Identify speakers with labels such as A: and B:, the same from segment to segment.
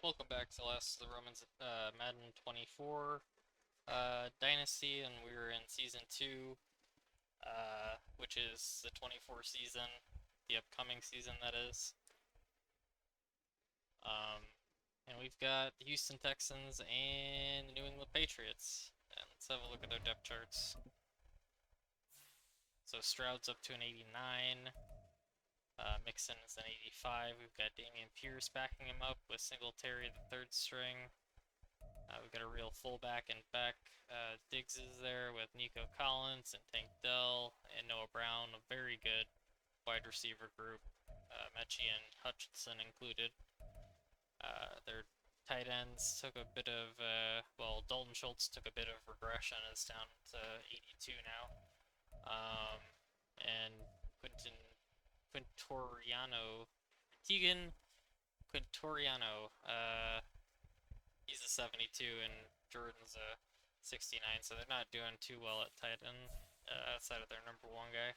A: Welcome back to Last of the Romans Madden 24 Dynasty, and we're in Season 2, which is the 24 season, the upcoming season that is. Um, and we've got the Houston Texans and the New England Patriots. And let's have a look at their depth charts. So Stroud's up to an 89, Mixon is an 85. We've got Dameon Pierce backing him up with Singletary, the third string. We've got a real fullback and back. Diggs is there with Nico Collins and Tank Dell and Noah Brown, a very good wide receiver group. Mechie and Hutchinson included. Their tight ends took a bit of, Dalton Schultz took a bit of regression. It's down to 82 now. And Quintoriano, Tegan Quintoriano, he's a 72 and Jordan's a 69, so they're not doing too well at tight end outside of their number one guy.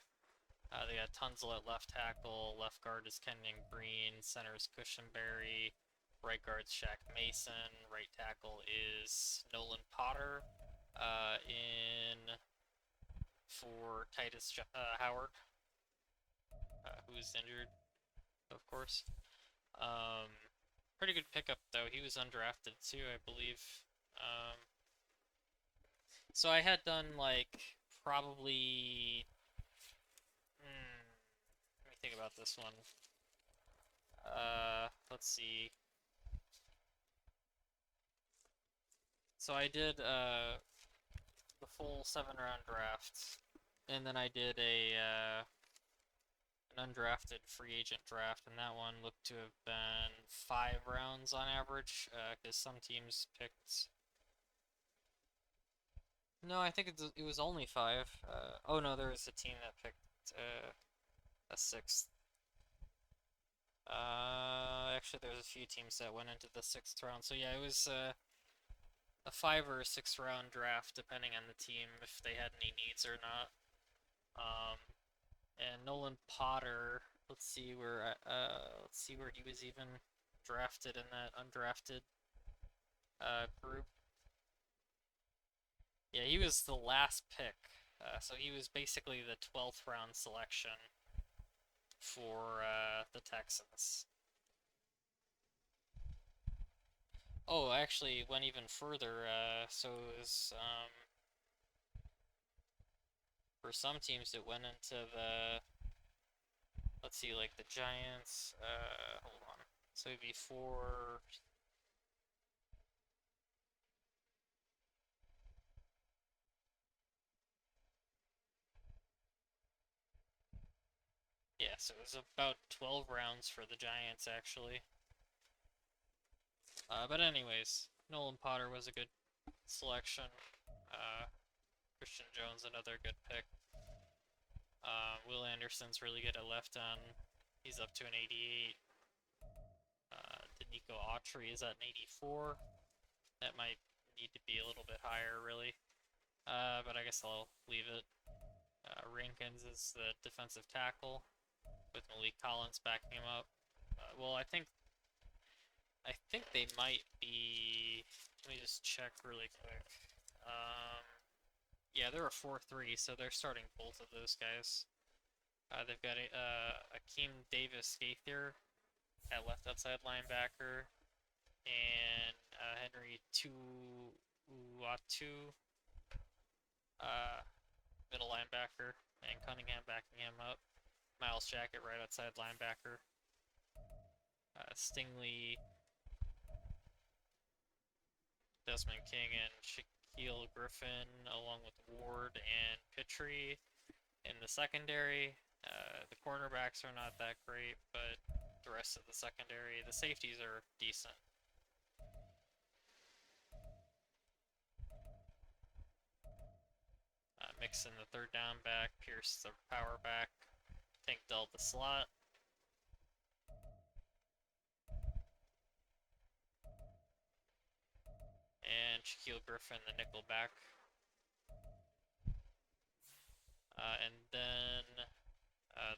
A: They got Tunzel at left tackle, left guard is Kenyon Green, center is Cushenberry, right guard's Shaq Mason, right tackle is Nolan Potter, in for Titus Howard, who's injured, of course. Um, Pretty good pickup though. He was undrafted too, I believe. Um, so I had done like probably. Let me think about this one. Let's see. So I did the full 7 round draft, and then I did a an undrafted free agent draft, and that one looked to have been 5 rounds on average, because some teams picked. No, I think it was only 5. Oh no, there was a team that picked a sixth. Actually, there's a few teams that went into the 6th round. So yeah, it was a 5 or 6 round draft, depending on the team if they had any needs or not. Um, and Nolan Potter, let's see where he was even drafted in that undrafted group. Yeah, he was the last pick. So he was basically the 12th round selection for the Texans. Oh, I actually went even further. So it was for some teams it went into the, let's see, like the Giants. Hold on. So before, yeah, so it was about 12 rounds for the Giants actually. But anyways, Nolan Potter was a good selection. Uh, Christian Jones another good pick. Will Anderson's really good at left end. He's up to an 88. Danico Autry is at an 84. That might need to be a little bit higher, really. But I guess I'll leave it. Rankins is the defensive tackle with Malik Collins backing him up. Well, I think they might be. Let me just check really quick. Yeah, they're a 4-3, so they're starting both of those guys. They've got Akeem Davis Gaither at left outside linebacker, and Henry Tuatu, uh, middle linebacker, and Cunningham backing him up. Miles Jacket right outside linebacker. Stingley, Desmond King, and Shaquille Griffin, along with Ward and Pitre in the secondary. The cornerbacks are not that great, but the rest of the secondary, the safeties are decent. Mixon the third down back, Pierce the power back, Tank Dell the slot. And Shaquille Griffin the nickel back. And then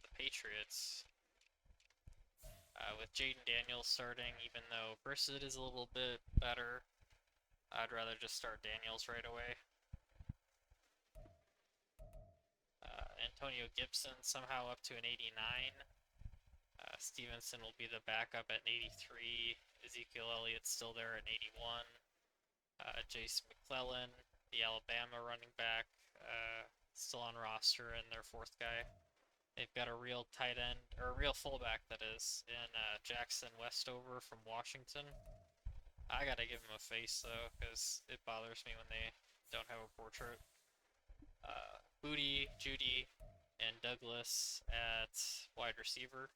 A: the Patriots. With Jayden Daniels starting, even though Brissett is a little bit better, I'd rather just start Daniels right away. Antonio Gibson somehow up to an 89. Stevenson will be the backup at an 83. Ezekiel Elliott's still there at an 81. Jace McClellan, the Alabama running back, still on roster and their fourth guy. They've got a real tight end, or a real fullback that is, in Jackson Westover from Washington. I gotta give him a face though, because it bothers me when they don't have a portrait. Booty, Judy, and Douglas at wide receiver.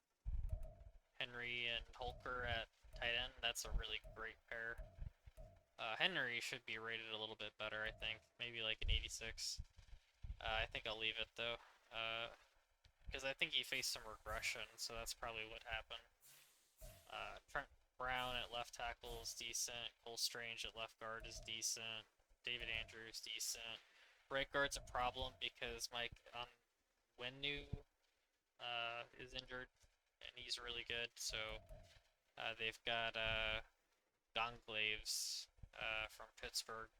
A: Henry and Holker at tight end. That's a really great pair. Henry should be rated a little bit better, I think. Maybe like an 86. I think I'll leave it though. Because I think he faced some regression, so that's probably what happened. Trent Brown at left tackle is decent. Cole Strange at left guard is decent. David Andrews, decent. Right guard's a problem because Mike Onwenu is injured, and he's really good. So they've got Gonglaves from Pittsburgh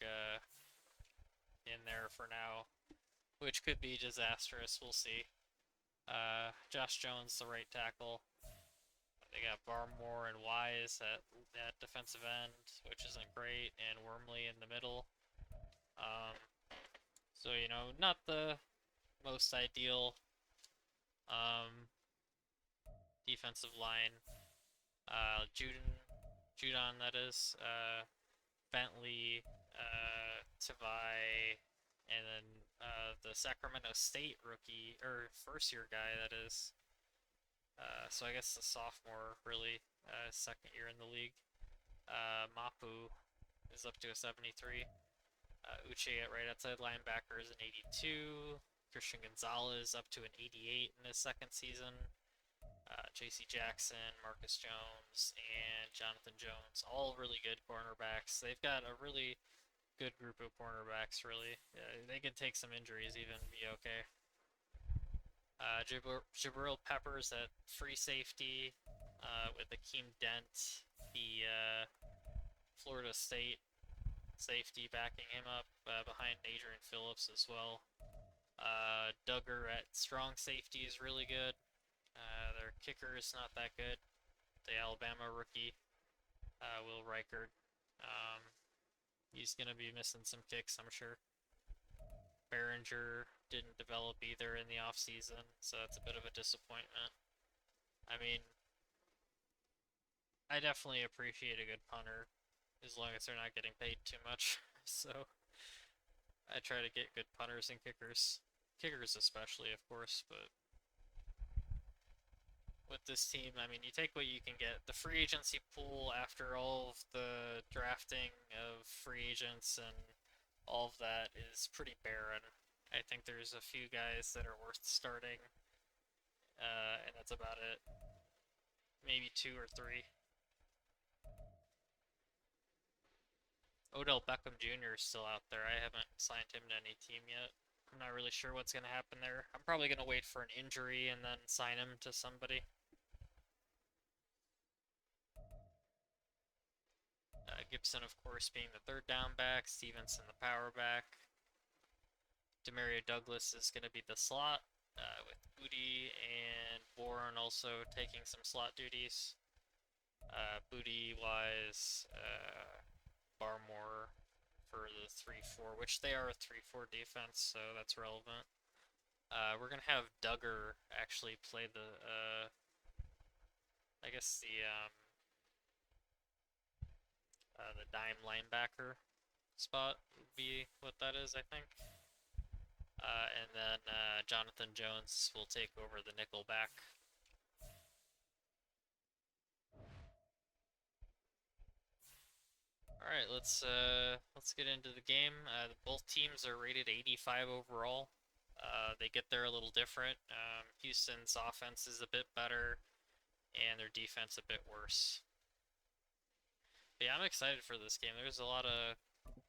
A: in there for now, which could be disastrous. We'll see. Josh Jones, the right tackle. They got Barmore and Wise at defensive end, which isn't great, and Wormley in the middle. So, you know, not the most ideal defensive line. Judon, that is. Bentley, Tavai, and then the Sacramento State rookie, or first year guy, that is. So I guess the sophomore, really, second year in the league. Mapu is up to a 73. Uche at right outside linebacker is an 82. Christian Gonzalez up to an 88 in his second season. J.C. Jackson, Marcus Jones, and Jonathan Jones, all really good cornerbacks. They've got a really good group of cornerbacks, really. They could take some injuries, even be okay. Jabril Peppers at free safety with Akeem Dent, the Florida State safety, backing him up behind Adrian Phillips as well. Duggar at strong safety is really good. Their kicker is not that good. The Alabama rookie, Will Reichard. He's going to be missing some kicks, I'm sure. Behringer didn't develop either in the offseason, so that's a bit of a disappointment. I mean, I definitely appreciate a good punter, as long as they're not getting paid too much. So I try to get good punters and kickers. Kickers especially, of course, but with this team, I mean, you take what you can get. The free agency pool, after all of the drafting of free agents and all of that, is pretty barren. I think there's a few guys that are worth starting, and that's about it. Maybe 2 or 3. Odell Beckham Jr. is still out there. I haven't signed him to any team yet. I'm not really sure what's going to happen there. I'm probably going to wait for an injury and then sign him to somebody. Gibson, of course, being the third down back. Stevenson, the power back. Demario Douglas is going to be the slot, with Booty and Bourne also taking some slot duties. Booty-wise, Barmore for the 3-4, which they are a 3-4 defense, so that's relevant. We're going to have Duggar actually play the, I guess the dime linebacker spot would be what that is, I think. And then Jonathan Jones will take over the nickel back. All right, let's get into the game. Both teams are rated 85 overall. They get there a little different. Houston's offense is a bit better, and their defense a bit worse. But yeah, I'm excited for this game. There's a lot of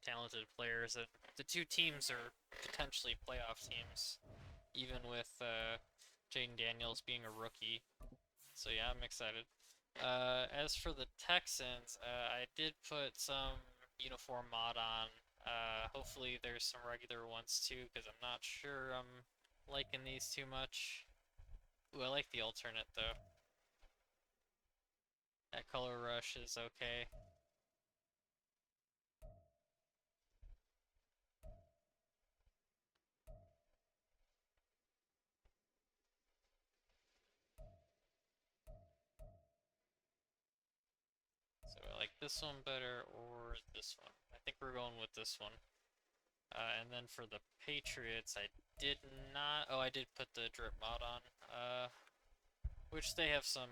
A: talented players, and the two teams are potentially playoff teams, even with Jayden Daniels being a rookie. So yeah, I'm excited. As for the Texans, I did put some uniform mod on. Hopefully there's some regular ones too, because I'm not sure I'm liking these too much. Ooh, I like the alternate though. That color rush is okay. So I like this one better or this one. I think we're going with this one. And then for the Patriots, I did not. Oh, I did put the drip mod on. Which they have some,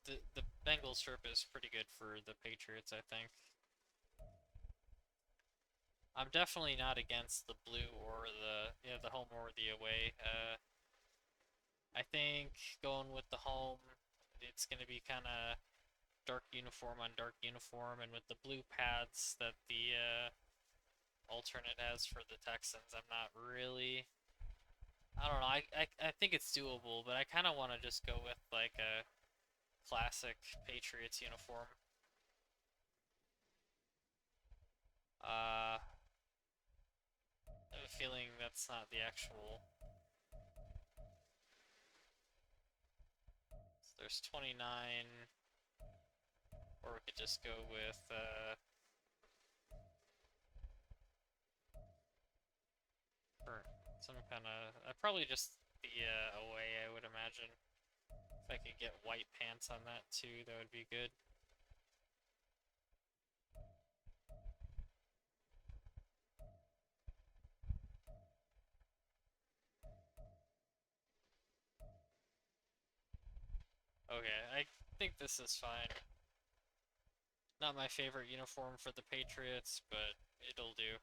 A: the Bengal strip is pretty good for the Patriots, I think. I'm definitely not against the blue or the home or the away. I think going with the home, it's gonna be kind of dark uniform on dark uniform, and with the blue pads that the alternate has for the Texans, I'm not really. I don't know. I think it's doable, but I kind of want to just go with like a classic Patriots uniform. I have a feeling that's not the actual. So there's 29, or we could just go with or some kind of. Probably just the away, I would imagine. If I could get white pants on that too, that would be good. Okay, I think this is fine. Not my favorite uniform for the Patriots, but it'll do.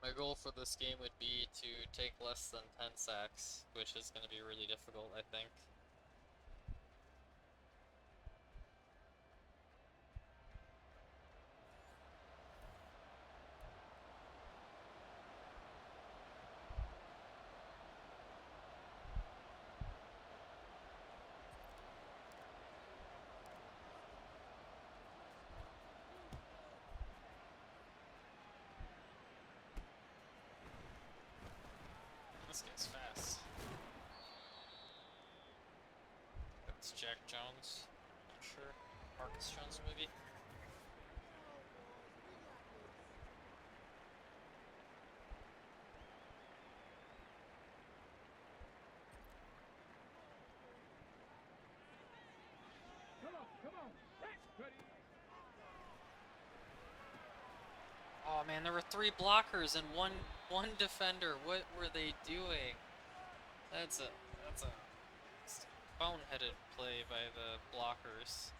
A: My goal for this game would be to take less than 10 sacks, which is going to be really difficult, I think. This guy's fast. That's Jack Jones. Not sure. Marcus Jones, maybe? Oh man, there were 3 blockers and one defender. What were they doing? That's a boneheaded play by the blockers.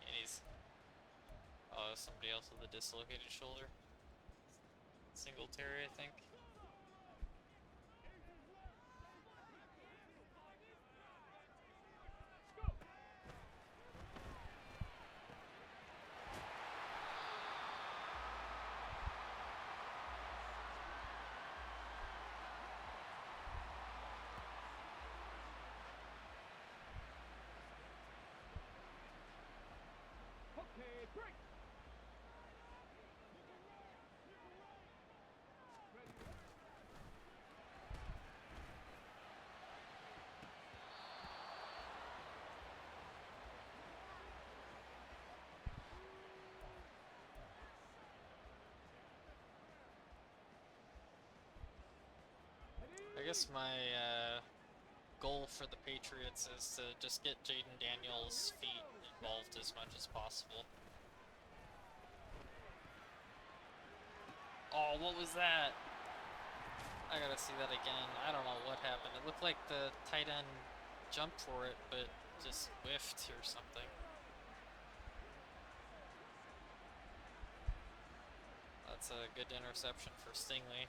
A: And he's somebody else with a dislocated shoulder. Singletary, I think. guess my goal for the Patriots is to just get Jayden Daniels' feet involved as much as possible. Oh, what was that? I gotta see that again. I don't know what happened. It looked like the tight end jumped for it, but just whiffed or something. That's a good interception for Stingley.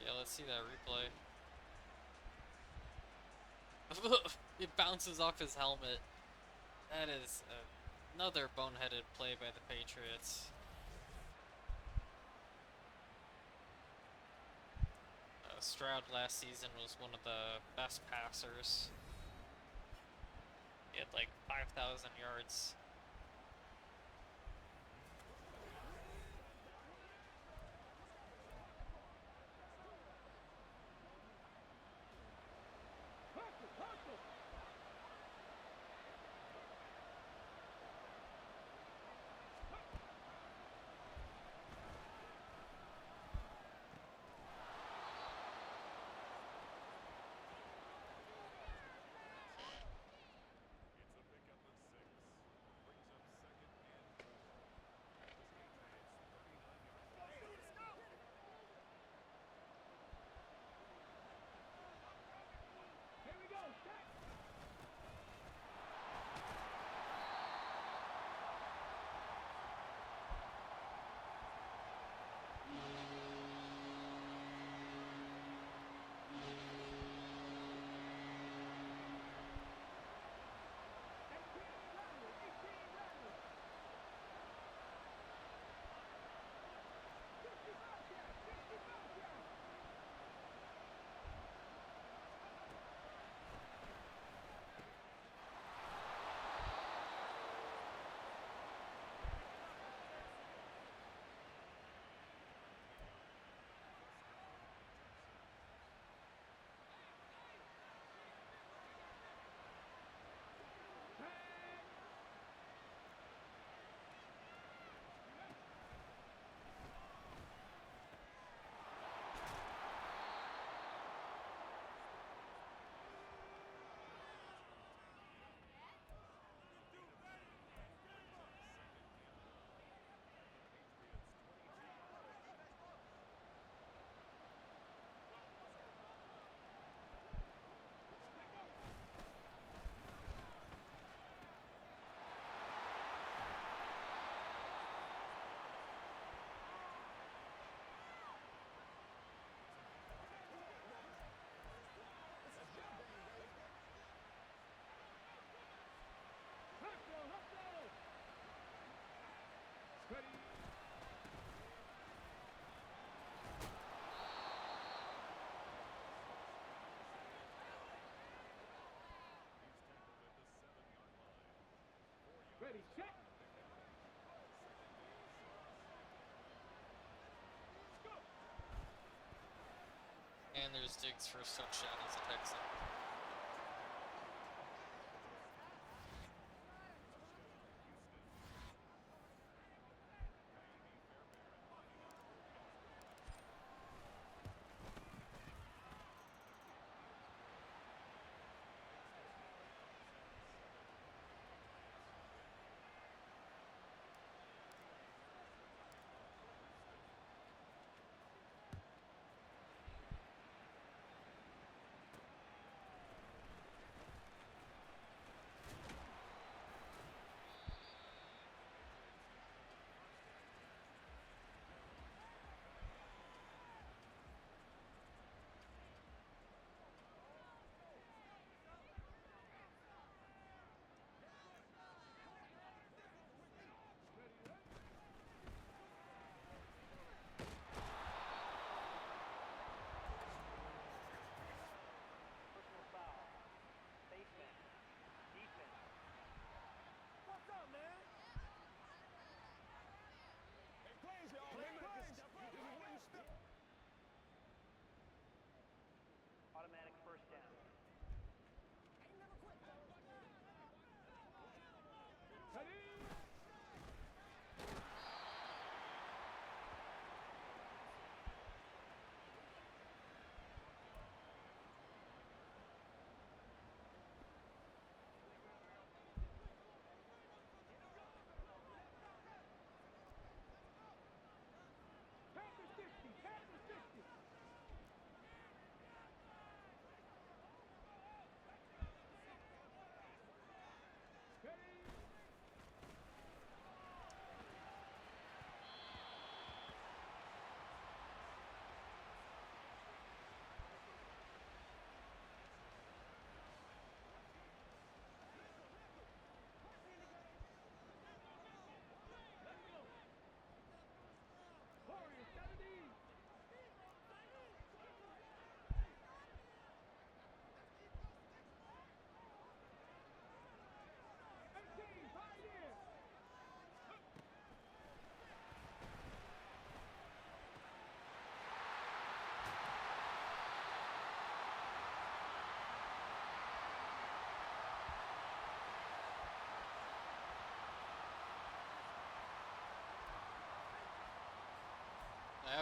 A: Yeah, let's see that replay. It bounces off his helmet. That is another boneheaded play by the Patriots. Stroud last season was one of the best passers. He had like 5,000 yards.
B: Ready, set.
A: And there's Diggs' first touchdown as a Texan.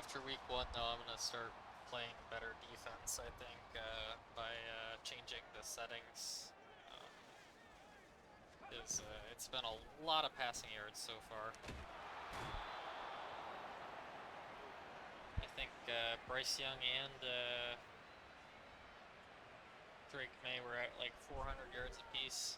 A: After week 1, though, I'm gonna start playing better defense, I think, by changing the settings. Because it's been a lot of passing yards so far. I think Bryce Young and Drake Maye were at like 400 yards apiece.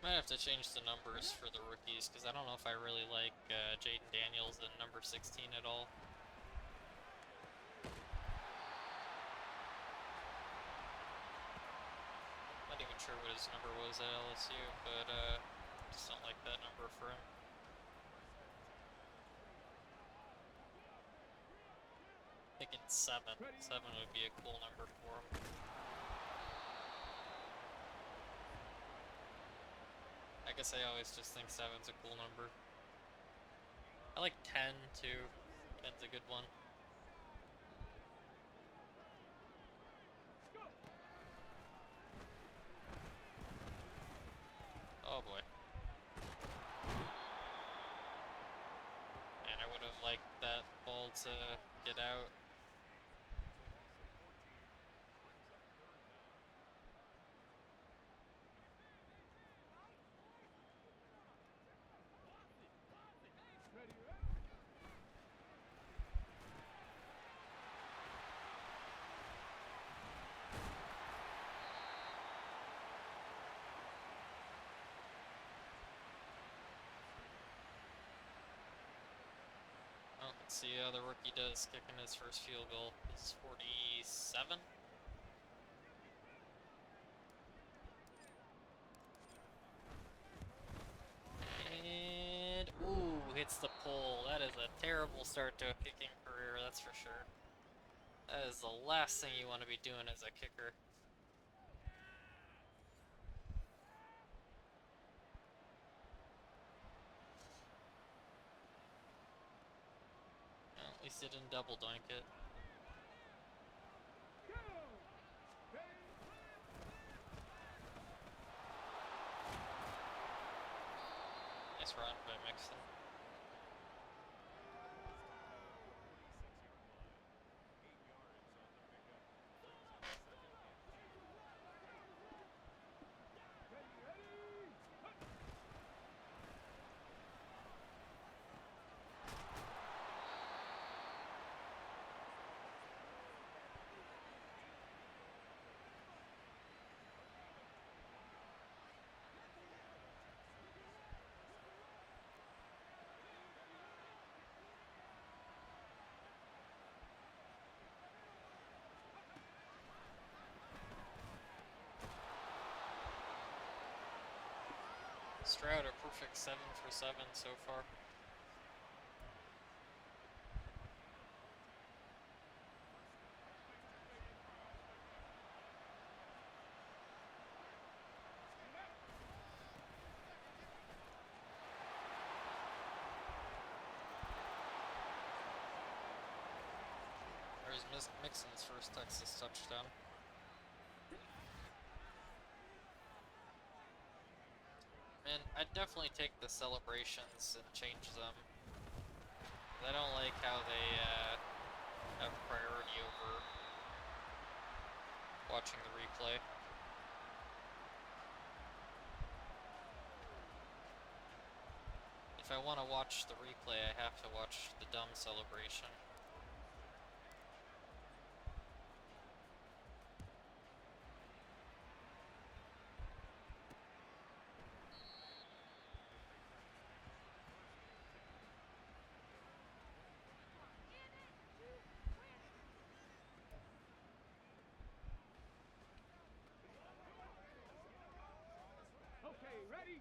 A: Might have to change the numbers for the rookies, because I don't know if I really like Jayden Daniels in number 16 at all. Not even sure what his number was at LSU, but just don't like that number for him. I think it's 7. 7 would be a cool number for him. I guess I always just think 7's a cool number. I like 10 too. 10's a good one. Oh boy. Man, I would have liked that ball to get out. Let's see how the rookie does kicking his first field goal. This is 47. And, ooh, hits the pole. That is a terrible start to a kicking career, that's for sure. That is the last thing you want to be doing as a kicker. Well, at least it didn't double doink it. Nice run by Mixon. Stroud a perfect 7 for 7 so far. There's Mixon's first Texas touchdown. And I'd definitely take the celebrations and change them. I don't like how they have priority over watching the replay. If I want to watch the replay, I have to watch the dumb celebration.
B: Okay, ready?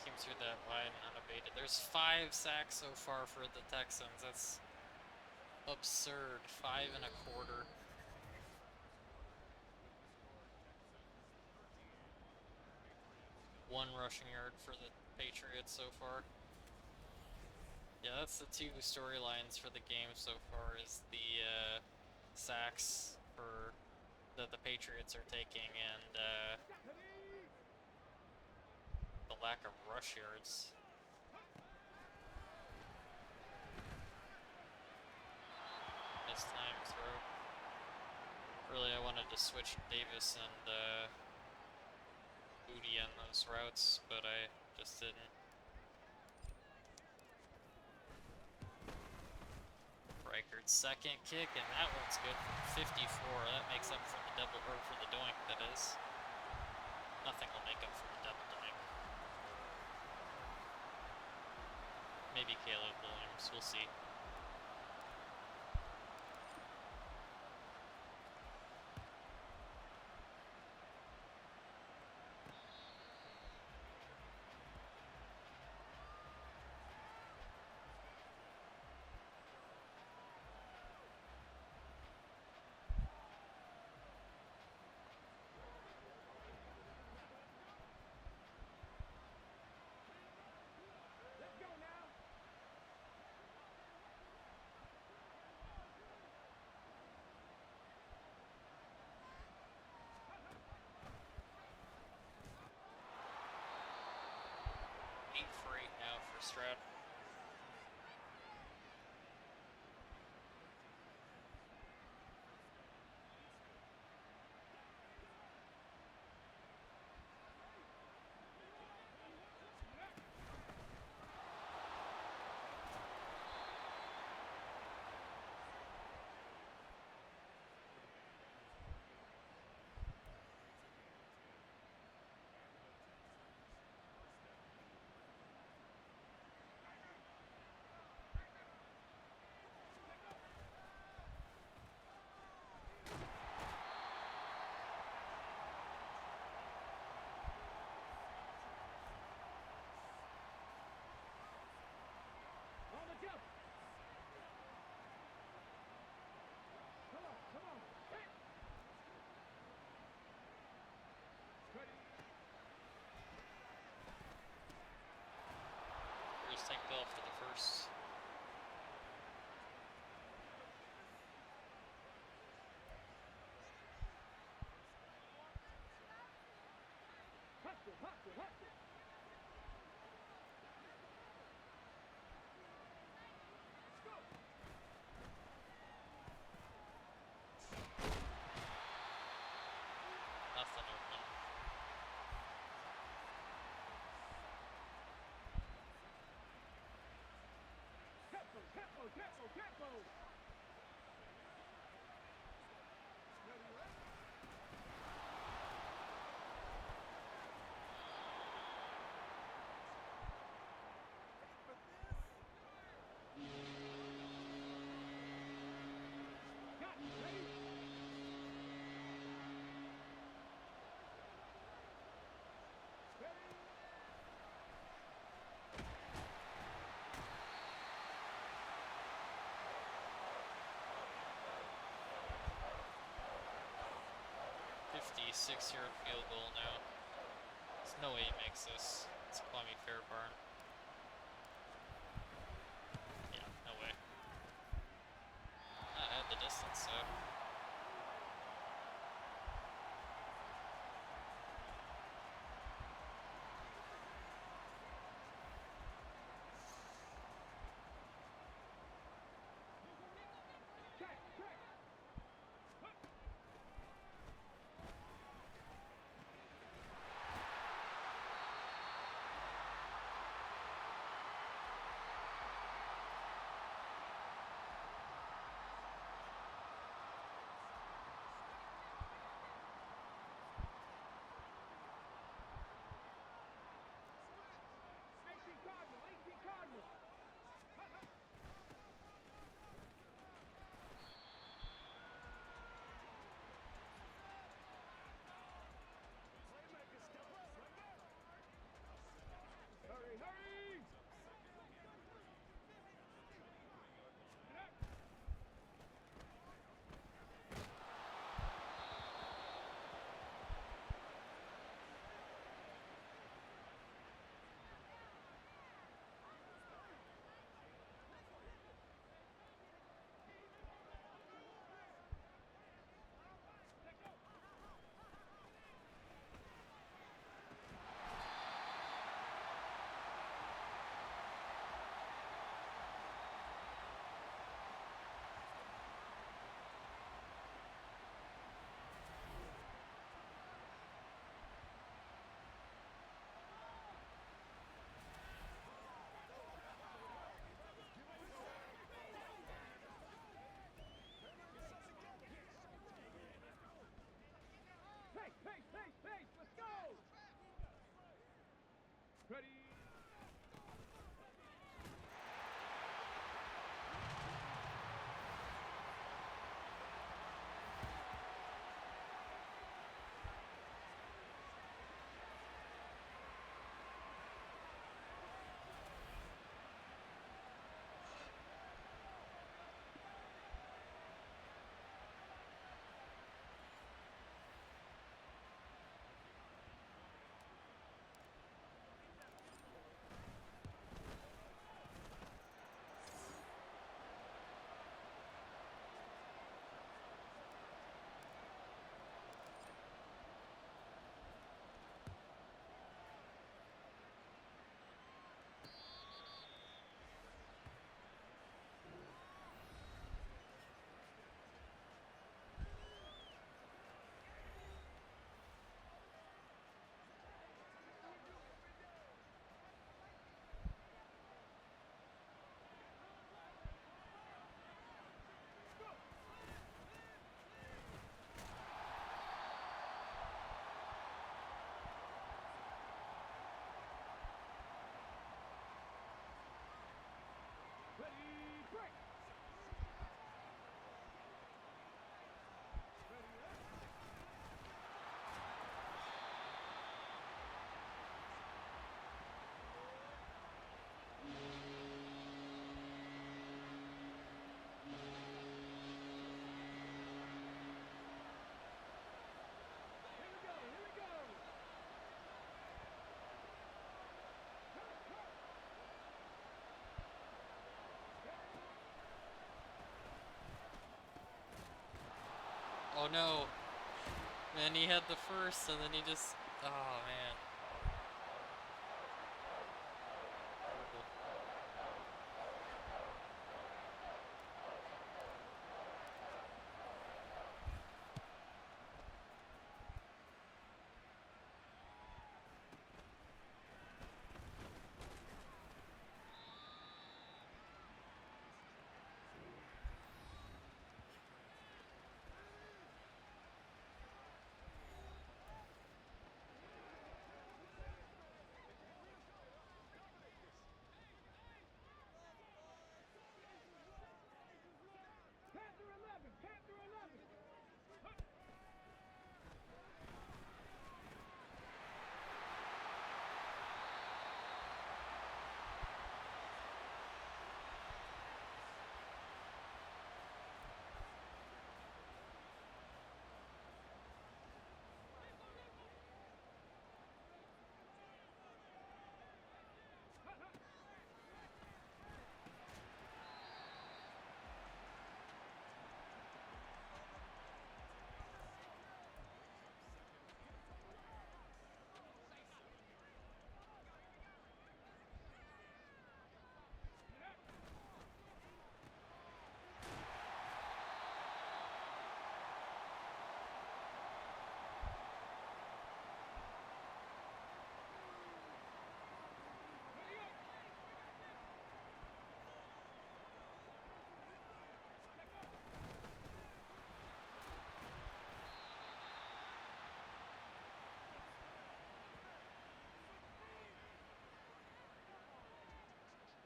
A: came through that wide and unabated. There's 5 sacks so far for the Texans. That's absurd. 5.25. 1 rushing yard for the Patriots so far. Yeah, that's the 2 storylines for the game so far, is the sacks that the Patriots are taking, and the lack of rush yards. Missed time throw. Really, I wanted to switch Davis and Booty on those routes, but I just didn't. Reichard's second kick, and that one's good from 54. That makes up for the double, or for the doink, that is. Nothing will make up for the double doink. Maybe Caleb Williams, we'll see.
B: Let's go now.
A: Eight for 8 now for Stroud.
B: On the jump. Come on, come on. Hit. Ready.
A: Here's Tank Bell for the first.
B: Hustle, hustle, hustle. Let's go.
A: Nothing open.
B: Tempo, tempo, tempo, tempo. Ready, ready. Got it, ready. Ready.
A: 56-yard field goal now. There's no way he makes this. It's Kwame Fairbarn. Yeah, no way. Not at the distance, so.
B: Check, check. Ready. Ready, break! Ready, up! Here we go, here we go! Cut, cut!
A: Oh no! Man, he had the first, and then he just... Oh, man.
B: Panther 11! Panther 11!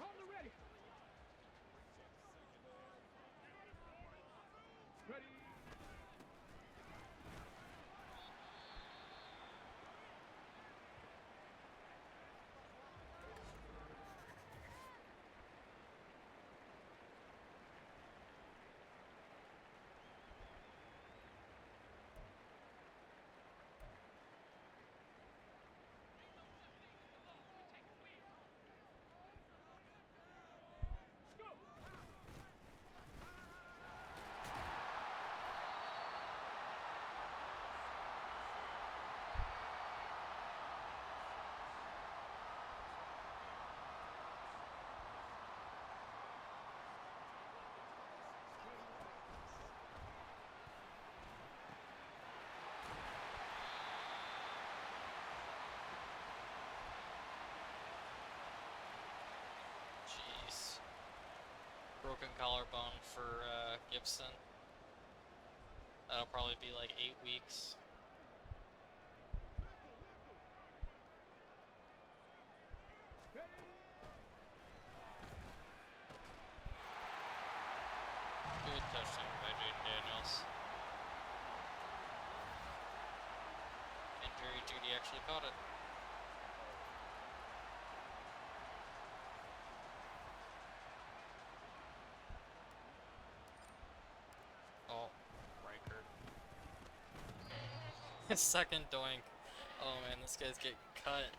B: On the ready! Ready! Go!
A: Jeez. Broken collarbone for Gibson. That'll probably be like 8 weeks. actually caught it. Oh, Riker. Second doink. Oh man, this guy's getting cut.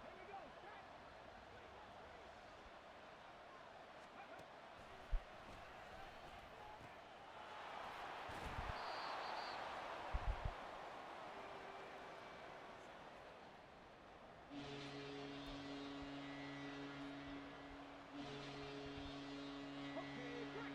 B: Here we go. Set. Okay, break.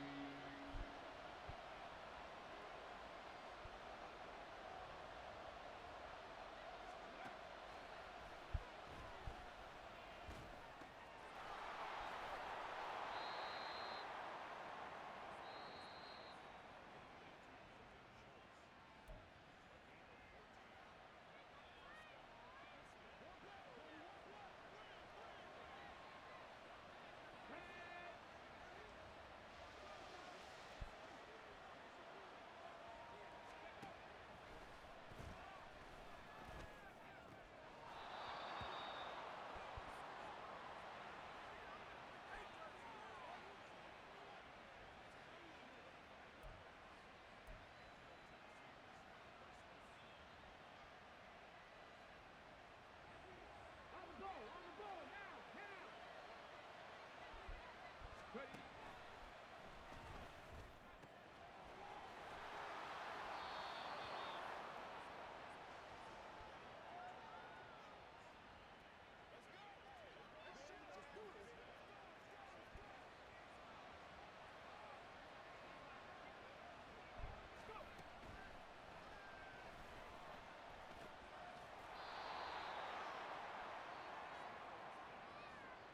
B: On the ball, now. Ready.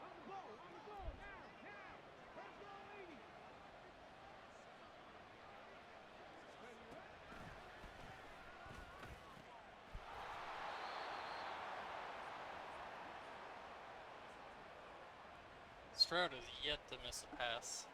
B: On the ball, now. First down, lady.
A: Stroud is yet to miss a pass.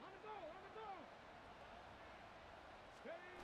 B: On the ball. Steady.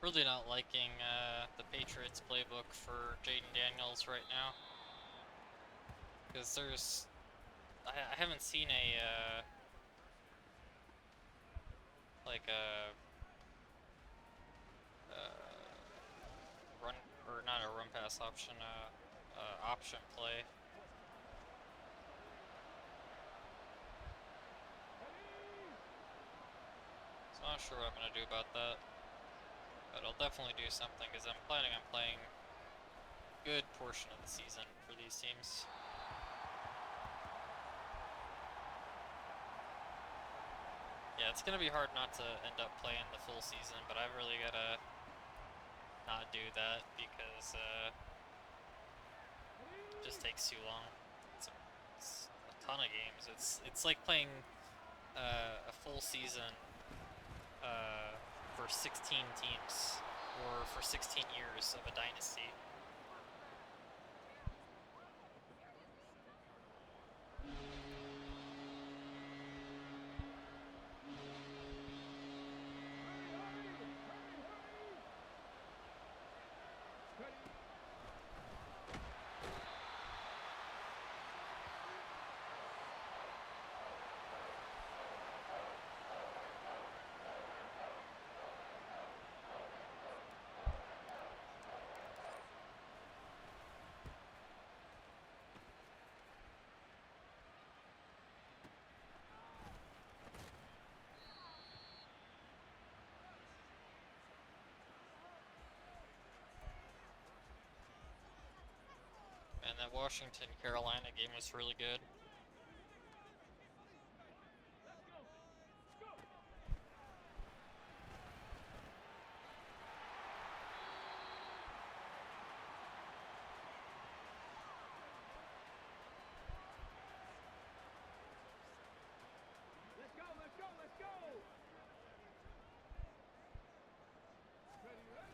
A: really not liking the Patriots playbook for Jayden Daniels right now. Because I haven't seen a, like a, run, or not a run pass option, option play. So I'm not sure what I'm going to do about that. But I'll definitely do something, because I'm planning on playing a good portion of the season for these teams. Yeah, it's going to be hard not to end up playing the full season, but I've really got to not do that, because it just takes too long. It's a ton of games. It's like playing a full season for 16 teams, or for 16 years of a dynasty. And that Washington-Carolina game was really good.
B: Let's go, let's go, let's go! Ready, ready?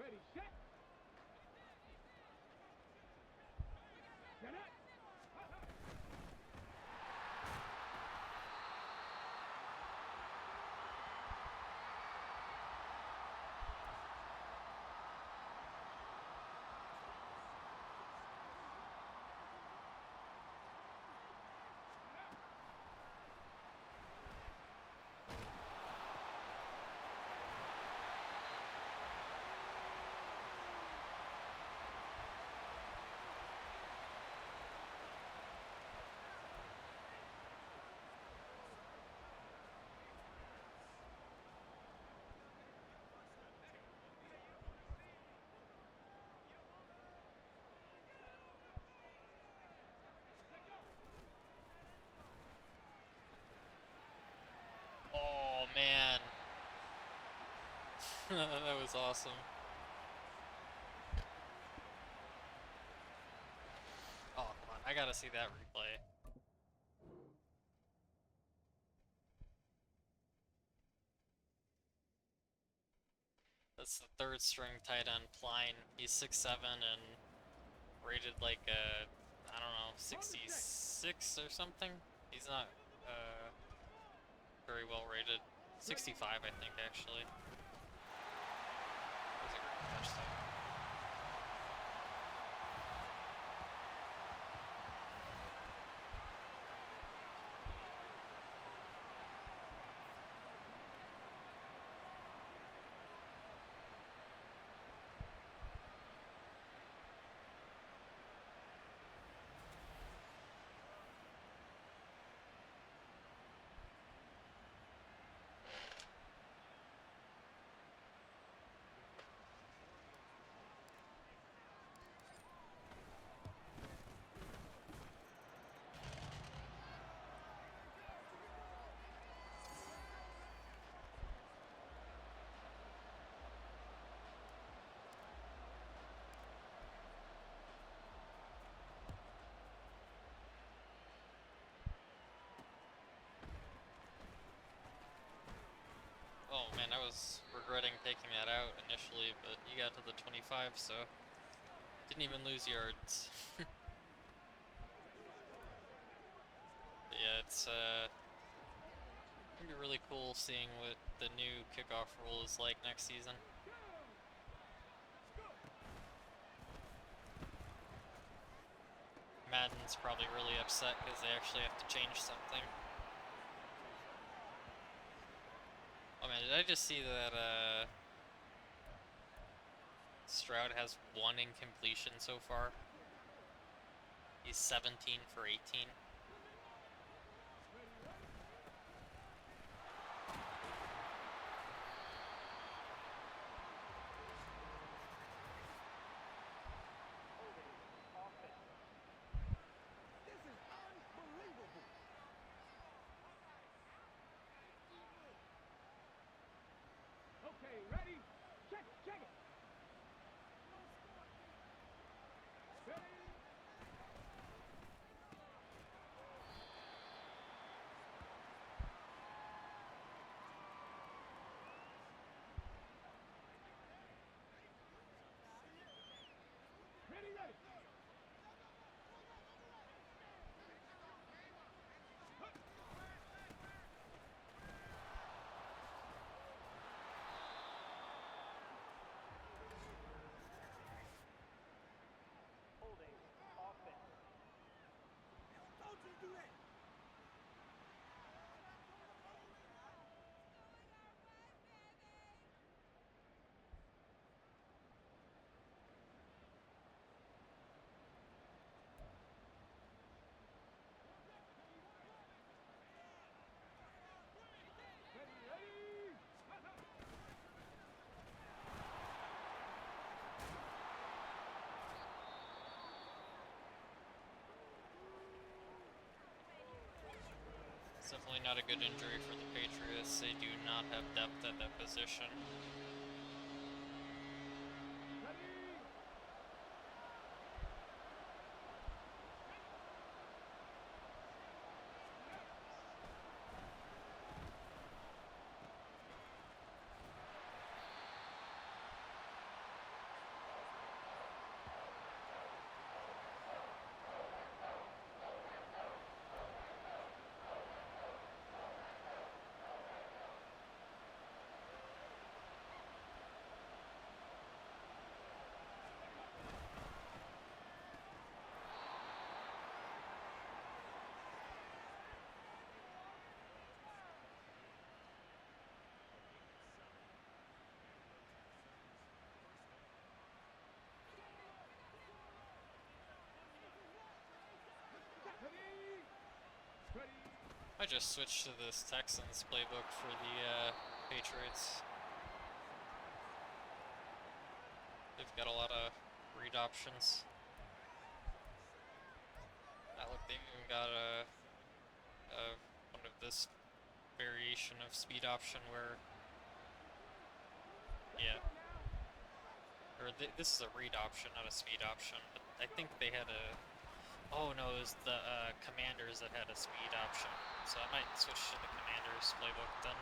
B: Ready, set! Set it!
A: Oh, man. That was awesome. Oh, come on. I gotta see that replay. That's the third string tight end, Pline. He's 6'7" and rated like I don't know, 66 or something. He's not very well rated. 65, I think, actually. That was a great catch, though. man, I was regretting taking that out initially, but you got to the 25, so didn't even lose yards. But yeah, it's gonna be really cool seeing what the new kickoff rule is like next season. Madden's probably really upset because they actually have to change something. Oh man, did I just see that Stroud has 1 incompletion so far? He's 17 for 18.
B: This is unbelievable. Okay, ready? Check it, check it. Ready? Ready, ready. Holding offense. Don't you do that. Ready, ready.
A: It's definitely not a good injury for the Patriots. They do not have depth at that position.
B: Ready? Ready? Ready?
A: I just switched to this Texans playbook for the Patriots. They've got a lot of read options. Look, they've even got one of this variation of speed option where, yeah, or this is a read option, not a speed option. But I think they had a. Oh no, it was the Commanders that had a speed option. So I might switch to the Commanders playbook then.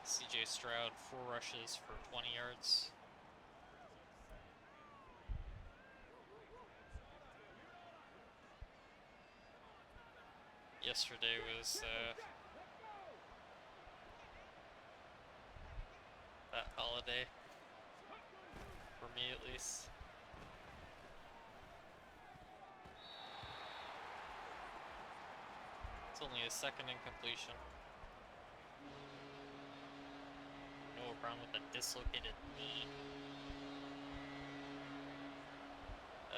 A: CJ Stroud, 4 rushes for 20 yards. Yesterday was that holiday, for me at least. It's only his 2nd incompletion. Noah Brown with a dislocated knee.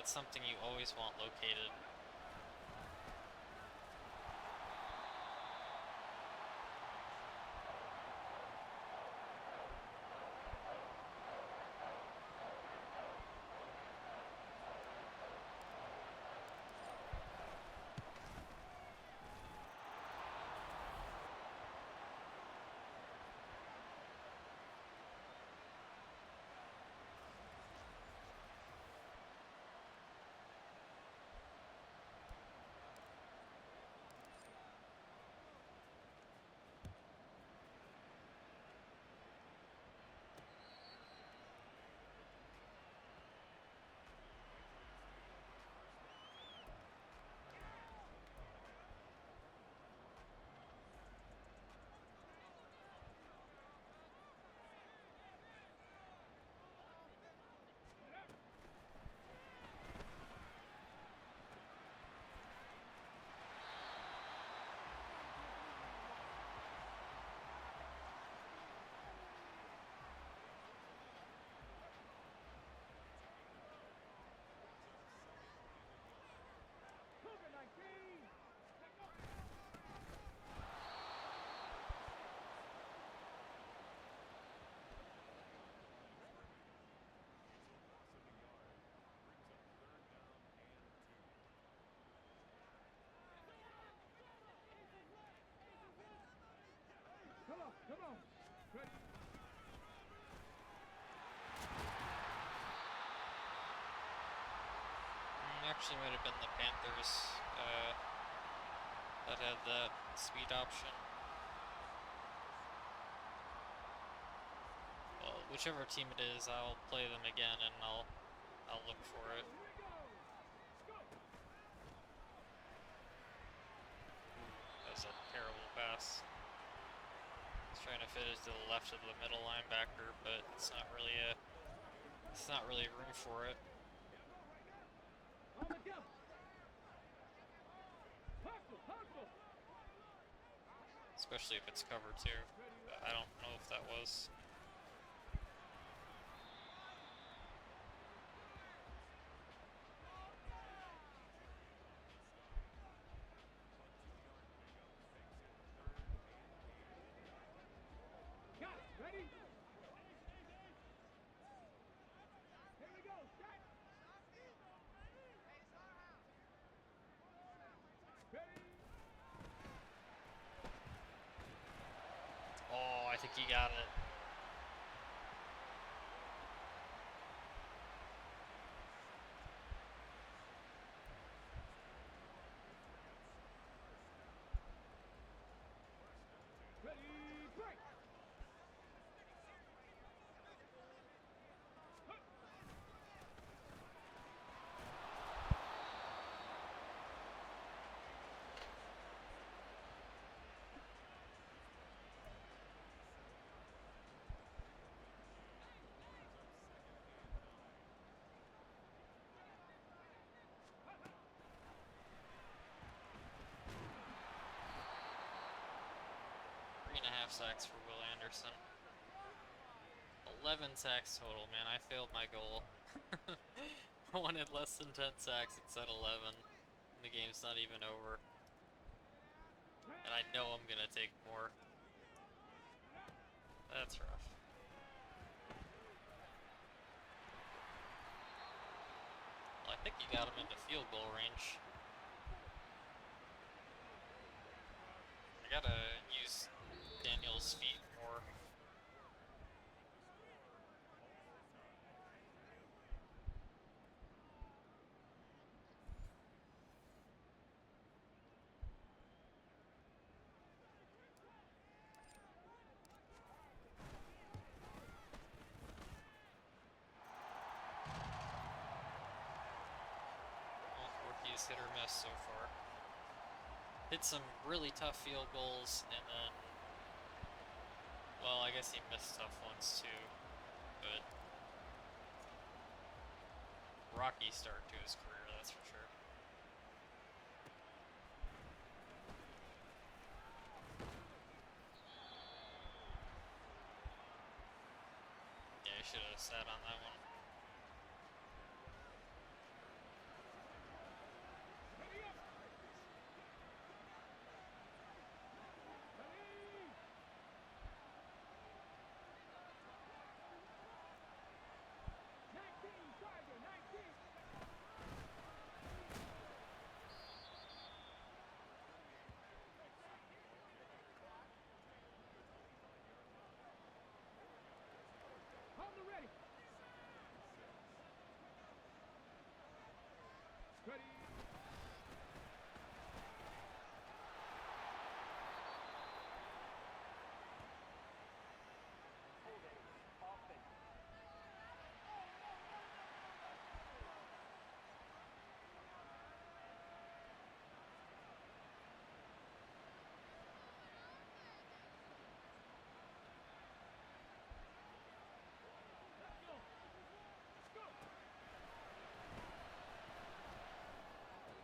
A: That's something you always want located.
B: Cougar 19. Come on, come on. Ready?
A: Actually, might have been the Panthers that had that speed option. Well, whichever team it is, I'll play them again and I'll look for it.
B: Here we go. Go.
A: That was a terrible pass. He's trying to fit it to the left of the middle linebacker, but it's not really room for it.
B: On the go. Hustle, hustle.
A: Especially if it's cover two. But I don't know if that was.
B: Got it. Ready? Here we go. Set. Ready?
A: Oh, I think he got it.
B: Ready? Break.
A: Three and a half sacks for Will Anderson. 11 sacks total, man. I failed my goal. I wanted less than 10 sacks instead of 11. The game's not even over. And I know I'm gonna take more. That's rough. Well, I think you got him into field goal range. I gotta use Daniels' feet more. He's hit or miss so far. Hit some really tough field goals, and then, well, I guess he missed tough ones too, but rocky start to his career, that's for sure. Yeah, he should have sat on that one.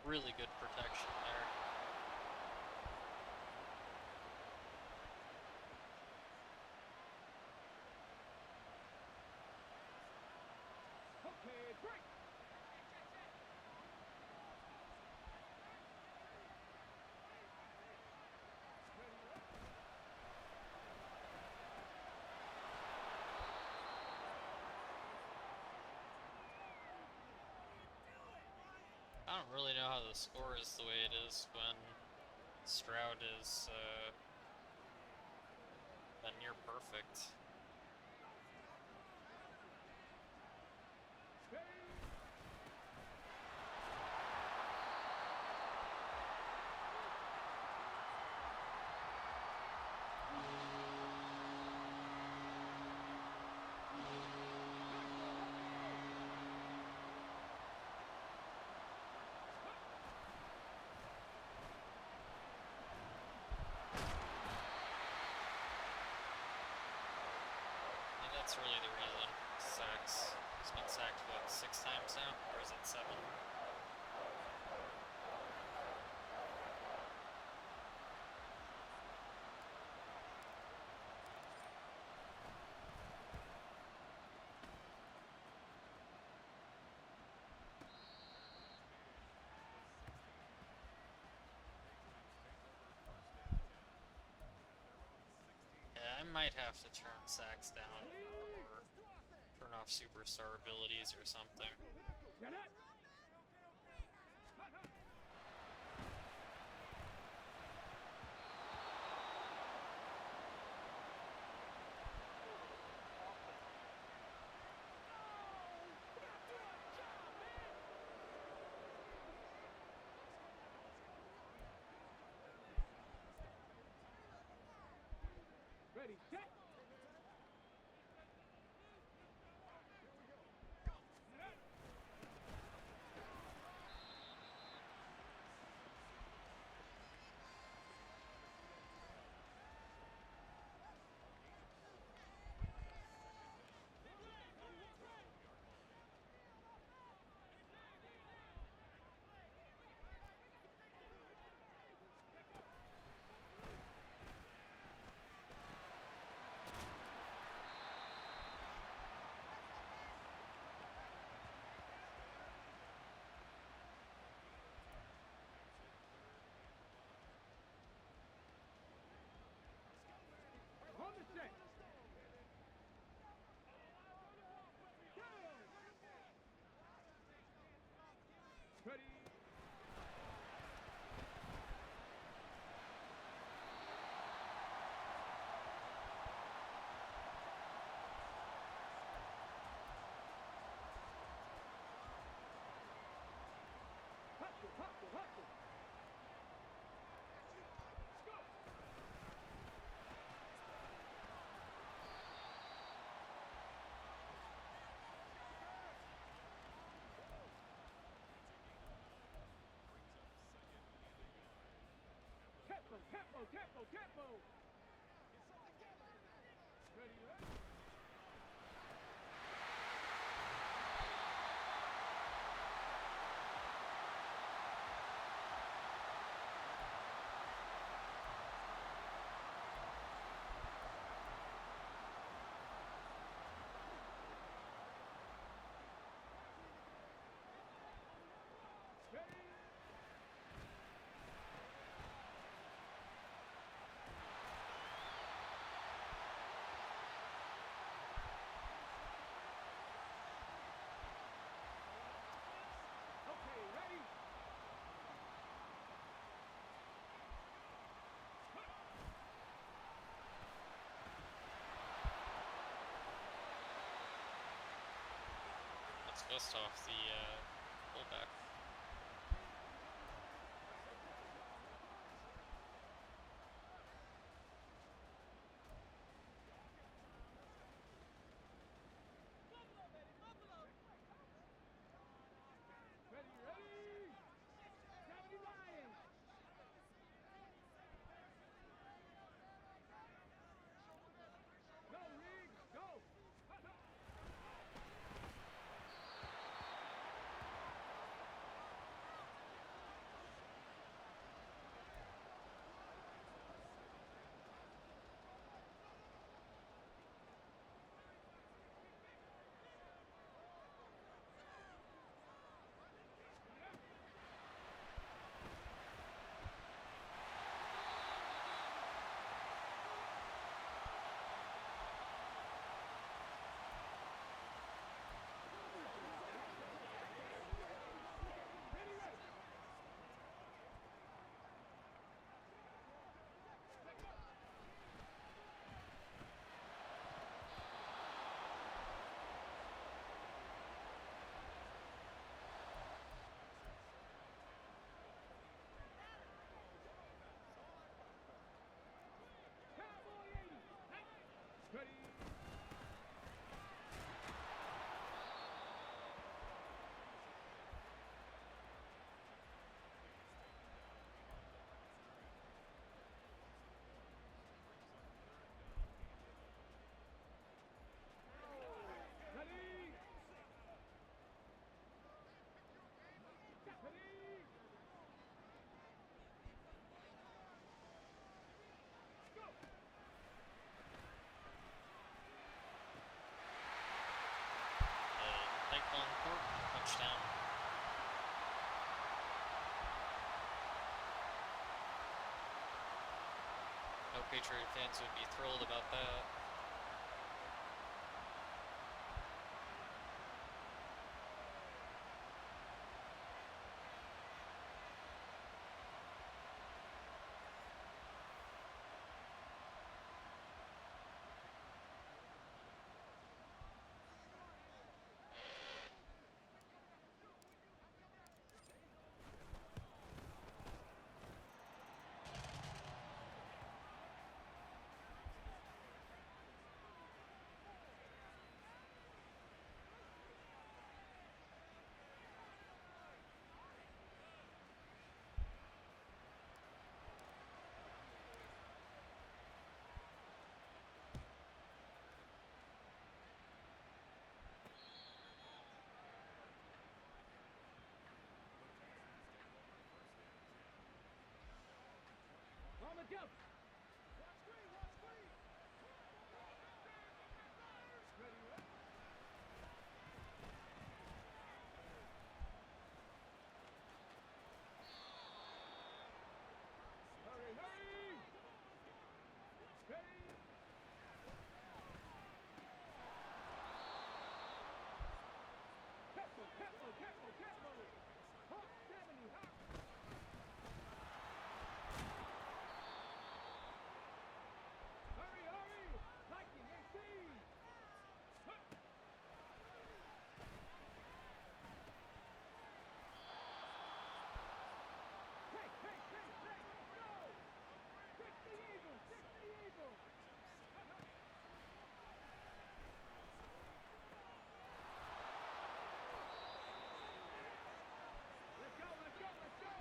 A: really good protection there.
B: Okay, break.
A: I don't really know how the score is the way it is when Stroud is near perfect. And that's really the reason. Sacks. He's been sacked, what, 6 times now? Or is it 7? Yeah, I might have to turn sacks down or turn off superstar abilities or something.
B: Get it? Ready, set. On the set. Ready. Hustle, hustle, hustle. Go. Tempo, tempo, tempo, tempo. Ready, ready. Ready. Okay, ready.
A: That's Gustav, the fullback.
B: Ready, ready. 70 Lions. Go, Riggs, go.
A: touchdown. No Patriot fans would be thrilled about that.
B: On the go. Watch screen, watch screen. Ready, ready. Hurry, hurry. Ready. Careful, careful, careful, careful. Hop, Avenue, hop. Hurry, hurry. Viking 18. Hup. Hey, hey, hey, hey. Go. 60 Eagles, 60 Eagles. Let's go, let's go, let's go.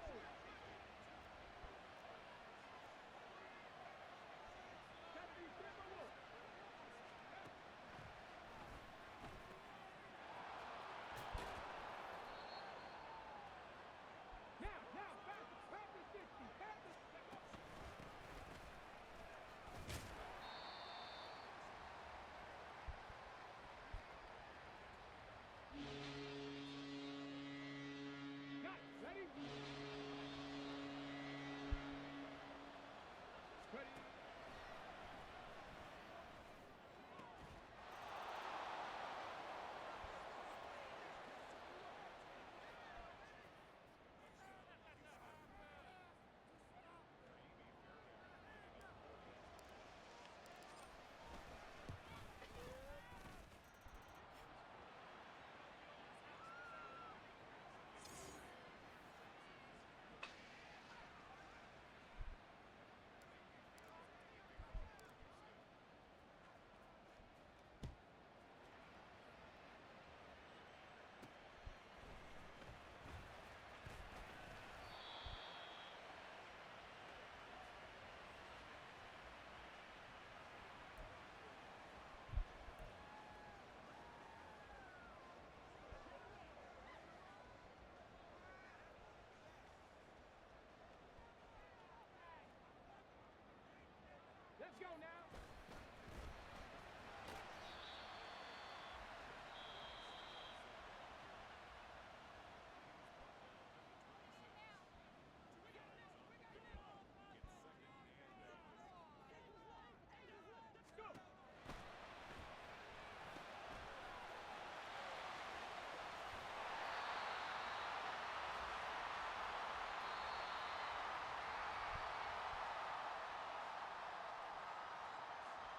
B: Gotta be Timberwolves. Now, pass the 60, pass the... Got it, ready? Ready. Let's go now. Let's go.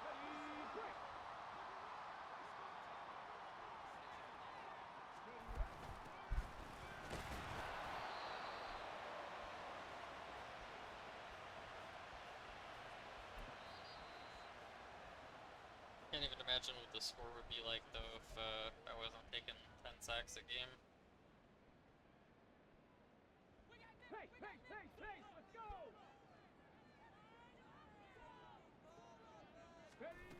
B: Ready, break.
A: Can't even imagine what the score would be like though if I wasn't taking 10 sacks a game.
B: Pace, pace, pace, pace. Let's go. Ready.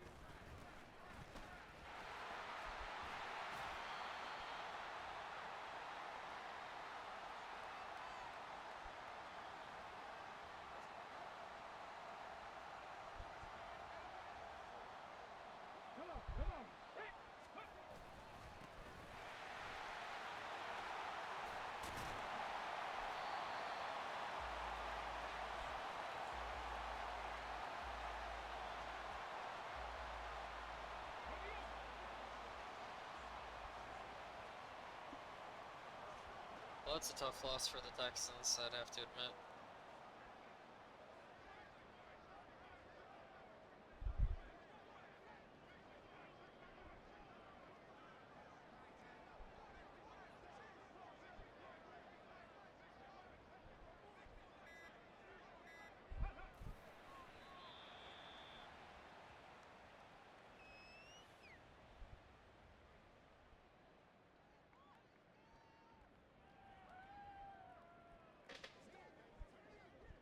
B: Come on, come on. Hey. Hup.
A: Well, that's a tough loss for the Texans, I'd have to admit.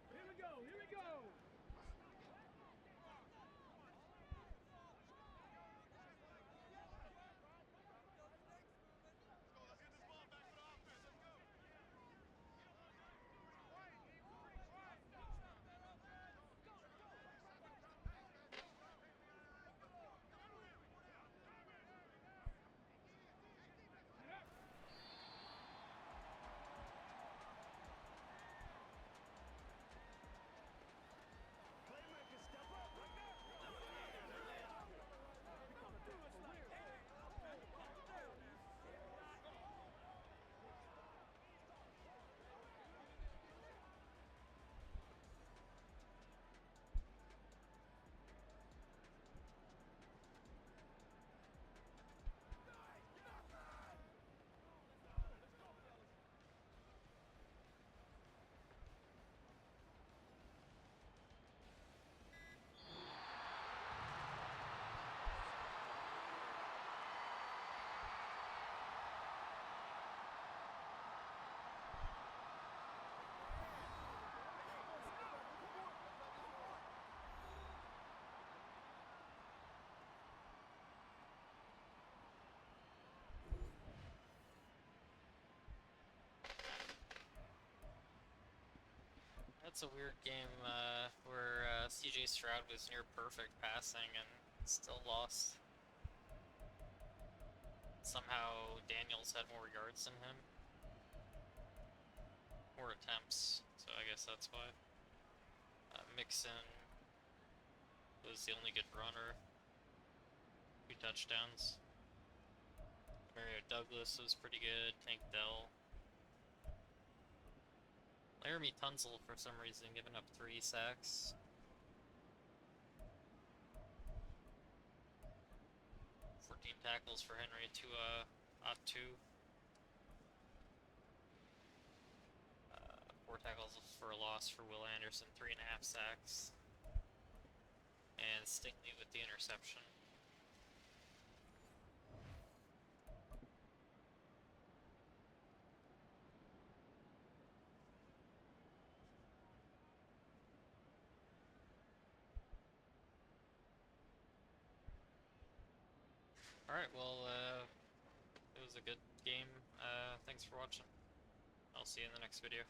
B: Here we go, here we go. Playmakers step up right now.
A: That's a weird game where CJ Stroud was near perfect passing and still lost. Somehow Daniels had more yards than him. More attempts, so I guess that's why. Mixon was the only good runner. 2 touchdowns. Mario Douglas was pretty good. Tank Dell. Laramie Tunzel, for some reason, giving up 3 sacks. 14 tackles for Henry to 2. 4 tackles for a loss for Will Anderson, 3.5 sacks. And Stingley with the interception. Alright, well, it was a good game. Thanks for watching. I'll see you in the next video.